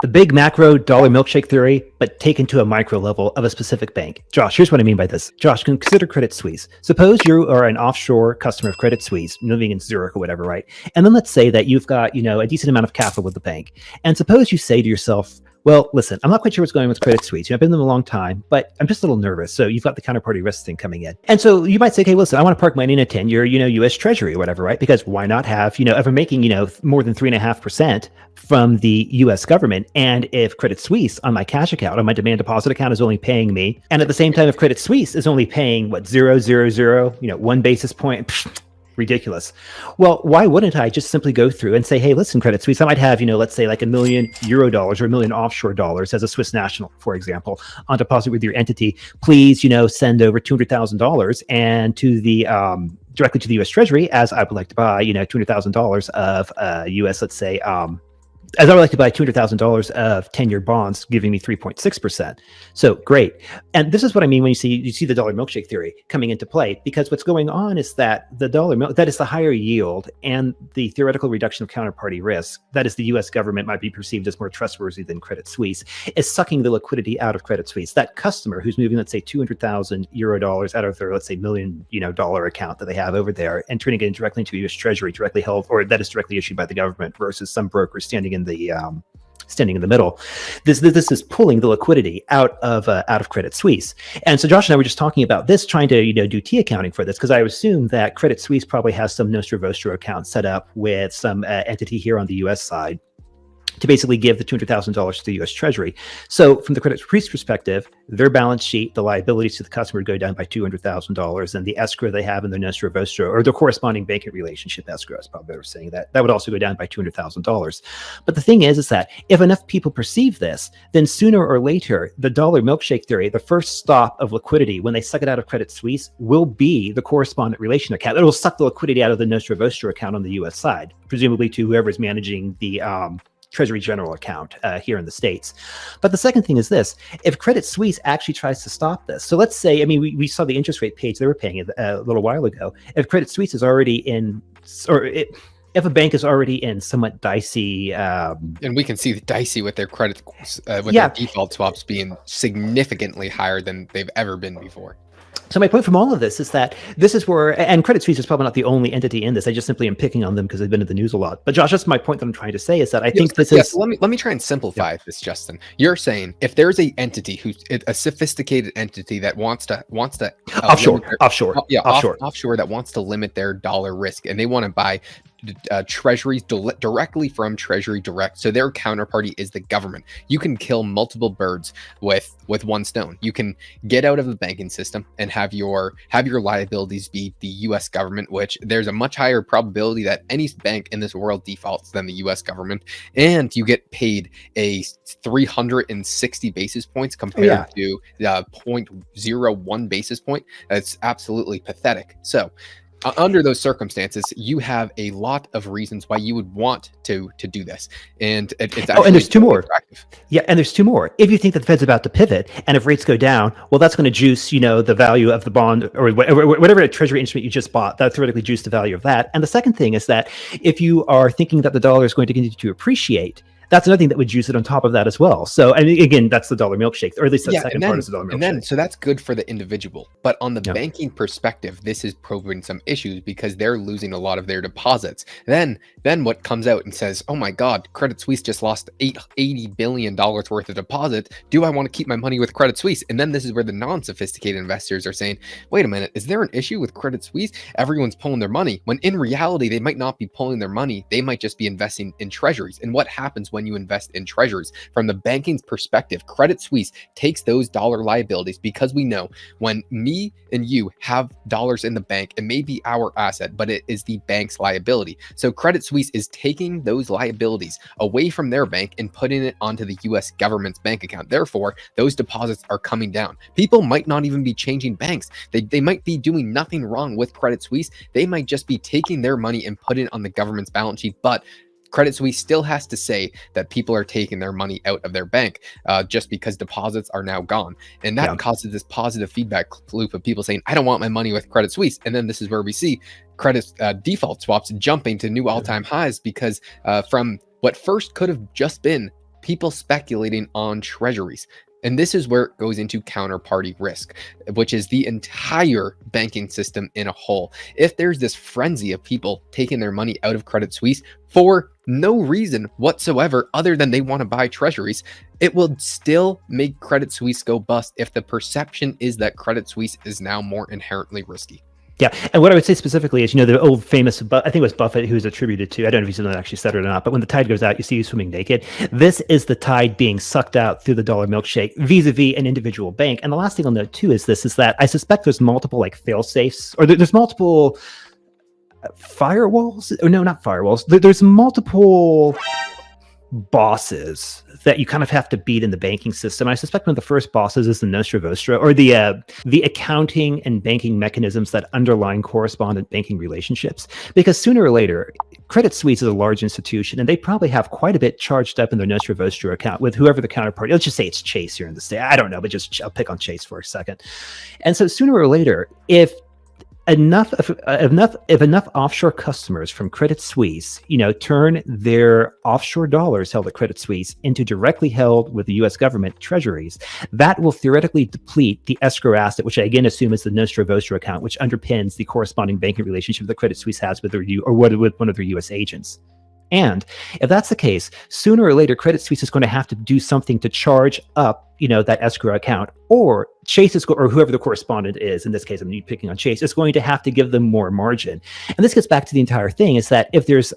The big macro dollar milkshake theory, but taken to a micro level of a specific bank. Josh, here's what I mean by this. Josh, consider Credit Suisse. Suppose you are an offshore customer of Credit Suisse, living in Zurich or whatever, right? And then let's say that you've got, a decent amount of capital with the bank. And suppose you say to yourself, well, listen, I'm not quite sure what's going on with Credit Suisse. I've been with them a long time, but I'm just a little nervous. So you've got the counterparty risk thing coming in. And so you might say, okay, listen, I want to park money in a 10-year, US Treasury or whatever, right? Because why not have, if I'm making, more than 3.5% from the US government. And if Credit Suisse on my cash account, on my demand deposit account is only paying me, and at the same time, if Credit Suisse is only paying, 0.000, 1 basis point, ridiculous. Well, why wouldn't I just simply go through and say, hey, listen, Credit Suisse, I might have, let's say like $1 million Eurodollars or $1 million offshore dollars as a Swiss national, for example, on deposit with your entity. Please, send over $200,000 and to the directly to the US Treasury, as I would like to buy, $200,000 of US, let's say, as I would like to buy $200,000 of 10-year bonds, giving me 3.6%. So great. And this is what I mean when you see the dollar milkshake theory coming into play, because what's going on is that the that is the higher yield and the theoretical reduction of counterparty risk, that is the US government might be perceived as more trustworthy than Credit Suisse, is sucking the liquidity out of Credit Suisse. That customer who's moving, let's say, 200,000 Eurodollars out of their, let's say, $1 million, dollar account that they have over there and turning it directly into a US Treasury, directly held, or that is directly issued by the government versus some broker standing in the middle. This is pulling the liquidity out of Credit Suisse. And so Josh and I were just talking about this, trying to do T accounting for this, because I assume that Credit Suisse probably has some Nostro Vostro account set up with some entity here on the US side to basically give the $200,000 to the U.S. Treasury. So from the Credit Suisse perspective, their balance sheet, the liabilities to the customer would go down by $200,000, and the escrow they have in their Nostro Vostro, or their corresponding banking relationship escrow, is probably better saying that would also go down by $200,000. But the thing is that if enough people perceive this, then sooner or later, the dollar milkshake theory, the first stop of liquidity when they suck it out of Credit Suisse, will be the correspondent relation account. It will suck the liquidity out of the Nostro Vostro account on the U.S. side, presumably to whoever's managing the Treasury General account here in the States. But the second thing is this: if Credit Suisse actually tries to stop this, so let's say, we saw the interest rate page they were paying a little while ago. If Credit Suisse is already in, if a bank is already in somewhat dicey, and we can see the dicey with their credit, their default swaps being significantly higher than they've ever been before. So my point from all of this is that this is where, and Credit Suisse is probably not the only entity in this. I just simply am picking on them because they've been in the news a lot. But Josh, that's my point that I'm trying to say, is that I think this is. Let me try and simplify this, Justin. You're saying if there's a entity a sophisticated entity that wants to offshore that wants to limit their dollar risk, and they want to buy treasuries directly from Treasury Direct, so their counterparty is the government. You can kill multiple birds with one stone. You can get out of the banking system and have your liabilities be the US government, which there's a much higher probability that any bank in this world defaults than the US government, and you get paid a 360 basis points compared to 0.01 basis point. That's absolutely pathetic. So under those circumstances, you have a lot of reasons why you would want to do this, and it's actually and there's two more. Yeah, and there's two more. If you think that the Fed's about to pivot, and if rates go down, well, that's going to juice, the value of the bond or whatever Treasury instrument you just bought. That theoretically juice the value of that. And the second thing is that if you are thinking that the dollar is going to continue to appreciate, that's another thing that would juice it on top of that as well. So, again, that's the dollar milkshake, or at least the second part is the dollar milkshake. So that's good for the individual. But on the banking perspective, this is probing some issues because they're losing a lot of their deposits. Then what comes out and says, oh my God, Credit Suisse just lost $80 billion worth of deposit. Do I want to keep my money with Credit Suisse? And then this is where the non-sophisticated investors are saying, wait a minute, is there an issue with Credit Suisse? Everyone's pulling their money, when in reality, they might not be pulling their money. They might just be investing in treasuries. And what happens when you invest in treasuries? From the banking perspective, Credit Suisse takes those dollar liabilities, because we know when me and you have dollars in the bank, it may be our asset, but it is the bank's liability. So Credit Suisse is taking those liabilities away from their bank and putting it onto the US government's bank account. Therefore, those deposits are coming down. People might not even be changing banks. They might be doing nothing wrong with Credit Suisse. They might just be taking their money and putting it on the government's balance sheet. But Credit Suisse still has to say that people are taking their money out of their bank just because deposits are now gone. And that causes this positive feedback loop of people saying, I don't want my money with Credit Suisse. And then this is where we see credit default swaps jumping to new all-time highs, because from what first could have just been people speculating on treasuries. And this is where it goes into counterparty risk, which is the entire banking system in a whole. If there's this frenzy of people taking their money out of Credit Suisse for no reason whatsoever other than they want to buy treasuries, it will still make Credit Suisse go bust if the perception is that Credit Suisse is now more inherently risky. Yeah, and what I would say specifically is, the old famous, I think it was Buffett who's attributed to, I don't know if he's the one that actually said it or not, but when the tide goes out, you see you swimming naked. This is the tide being sucked out through the dollar milkshake vis-a-vis an individual bank. And the last thing I'll note too is that I suspect there's multiple like fail-safes, or there's multiple firewalls, or no, not firewalls. There's multiple bosses that you kind of have to beat in the banking system. I suspect one of the first bosses is the Nostra Vostra, or the accounting and banking mechanisms that underline correspondent banking relationships. Because sooner or later, Credit Suisse is a large institution, and they probably have quite a bit charged up in their Nostra Vostra account with whoever the counterparty. Let's just say it's Chase here in the state. I don't know, but I'll pick on Chase for a second. And so sooner or later, if enough offshore customers from Credit Suisse, turn their offshore dollars held at Credit Suisse into directly held with the U.S. government treasuries, that will theoretically deplete the escrow asset, which I again assume is the Nostra Vostra account, which underpins the corresponding banking relationship that Credit Suisse has with with one of their U.S. agents. And if that's the case, sooner or later, Credit Suisse is going to have to do something to charge up, that escrow account, or Chase or whoever the correspondent is. In this case, I'm picking on Chase. Is going to have to give them more margin. And this gets back to the entire thing: is that if there's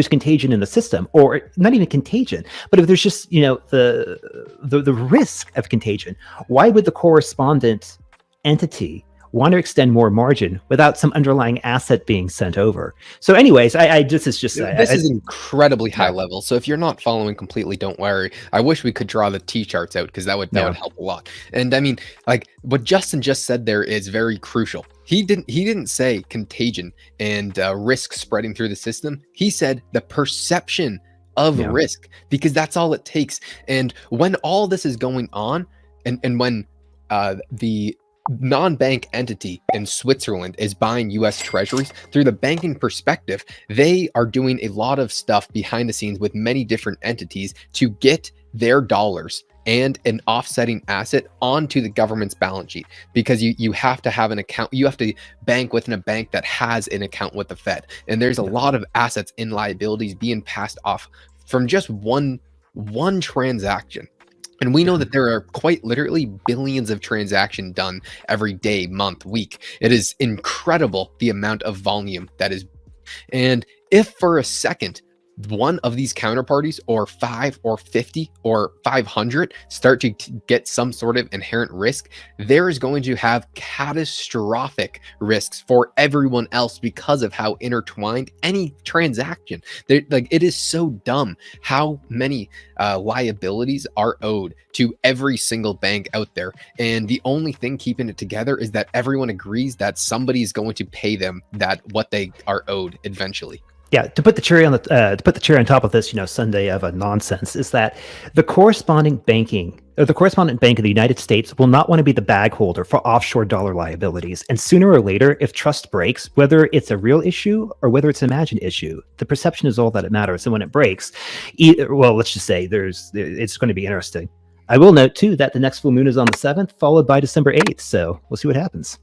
contagion in the system, or not even contagion, but if there's just the risk of contagion, why would the correspondent entity want to extend more margin without some underlying asset being sent over? So anyways, this is incredibly high level. So if you're not following completely, don't worry. I wish we could draw the T-charts out, because that would help a lot. And I mean, like what Justin just said there is very crucial. He didn't say contagion and risk spreading through the system. He said the perception of risk, because that's all it takes. And when all this is going on, and when the non-bank entity in Switzerland is buying US treasuries, through the banking perspective, they are doing a lot of stuff behind the scenes with many different entities to get their dollars and an offsetting asset onto the government's balance sheet, because you have to have an account. You have to bank within a bank that has an account with the Fed, and there's a lot of assets and liabilities being passed off from just one transaction. And we know that there are quite literally billions of transactions done every day, month, week. It is incredible the amount of volume that is. And if for a second, one of these counterparties, or 5 or 50 or 500, start to get some sort of inherent risk, there is going to have catastrophic risks for everyone else because of how intertwined any transaction. Like, it is so dumb how many liabilities are owed to every single bank out there, and the only thing keeping it together is that everyone agrees that somebody is going to pay them what they are owed eventually. Yeah, to put the cherry on top of this, Sunday of nonsense, is that the correspondent bank of the United States will not want to be the bag holder for offshore dollar liabilities. And sooner or later, if trust breaks, whether it's a real issue or whether it's an imagined issue, the perception is all that matters. And when it breaks, let's just say it's going to be interesting. I will note too that the next full moon is on the 7th, followed by December 8th. So we'll see what happens.